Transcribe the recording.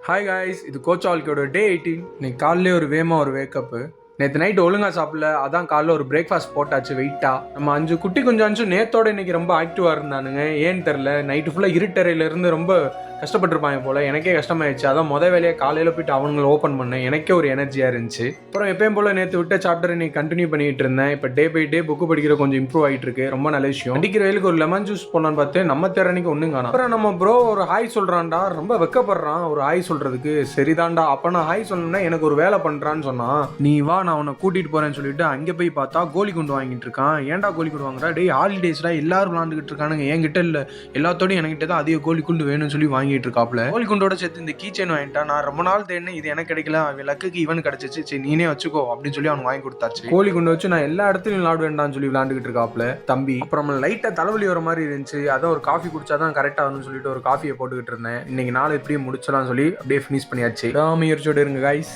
Hi guys, இது coach வாழ்க்கையோட டே 18. இன்னைக்கு காலையிலே ஒரு வேக்கப்பு. நேற்று நைட்டு ஒழுங்கா சாப்பிடல, அதான் காலைல ஒரு பிரேக்ஃபாஸ்ட் போட்டாச்சு வெயிட்டா. நம்ம 5 குட்டி கொஞ்சம் நேத்தோட இன்னைக்கு ரொம்ப ஆக்டிவாக இருந்தானுங்க. ஏன்னு தெரில, நைட்டு ஃபுல்லாக இருட்டறையிலேருந்து ரொம்ப கஷ்டப்பட்டுருப்பாங்க போல. எனக்கே கஷ்டமாயிடுச்சு. அதான் வேலையாக காலையில் போயிட்டு அவங்களை ஓப்பன் பண்ணேன். எனக்கே ஒரு எனர்ஜியாக இருந்துச்சு. அப்புறம் எப்பயும் போல் நேற்று விட்ட சாப்டர் இன்னைக்கு கண்டினியூ பண்ணிட்டு இருந்தேன். இப்போ டே பை டே புக்கு படிக்கிற கொஞ்சம் இம்ப்ரூவ் ஆகிட்டு இருக்கு. ரொம்ப நல்ல விஷயம். அடிக்கிற வேலுக்கு ஒரு லெமன் ஜூஸ் போடலான்னு பார்த்து நம்ம தேரணிக்கு ஒன்றும் காணும். அப்புறம் நம்ம ப்ரோ ஒரு ஹாய் சொல்கிறான்டா, ரொம்ப வெக்கப்படுறான் ஒரு ஹாய் சொல்கிறதுக்கு. சரிதான்டா, அப்போ நான் ஹாய் சொல்லணும்னா எனக்கு ஒரு வேலை பண்ணுறான்னு சொன்னான். நீ வா, நான் உன்னை கூட்டிகிட்டு போகிறேன்னு சொல்லிட்டு அங்கே போய் பார்த்தா கோலி குண்டு வாங்கிட்டு இருக்கான். ஏன்டா கோலி குண்டு வாங்குறா? டே ஹாலிடேஸ்டா, எல்லாரும் விளாண்டுக்கிட்டு இருக்கானுங்க. என்கிட்ட இல்லை, எல்லாத்தோடையும் என்கிட்ட தான் அதிக கோலி குண்டு வேணும்னு சொல்லி வாங்கிட்டு இருக்காப்ல. கோலி குண்டோட சேர்த்து இந்த கீ செயின் வாங்கிட்டான். நான் ரொம்ப நாள் தேடினேன், இது எனக்கு கிடைக்கல, அவன் லக்குக்கு இவன் கிடைச்சிச்சு. சரி நீனே வச்சுக்கோ அப்படின்னு சொல்லி அவன் வாங்கி கொடுத்தாச்சு. கோலி குண்டு வச்சு நான் எல்லா இடத்துலையும் விளாடுவேன்டான்னு சொல்லி விளாண்டுக்கிட்டு இருக்காப்ல தம்பி. அப்புறம் லைட்டாக தலைவலி வர மாதிரி இருந்துச்சு. அதான் ஒரு காஃபி குடிச்சாதான் கரெக்டாக வரும்னு சொல்லிட்டு ஒரு காஃபியை போட்டுக்கிட்டு இருந்தேன். இன்னைக்கு நாள் எப்படியும் முடிச்சலாம்னு சொல்லி அப்படியே ஃபினிஷ் பண்ணியாச்சு. முயற்சியோடு இருங்க காய்ஸ்.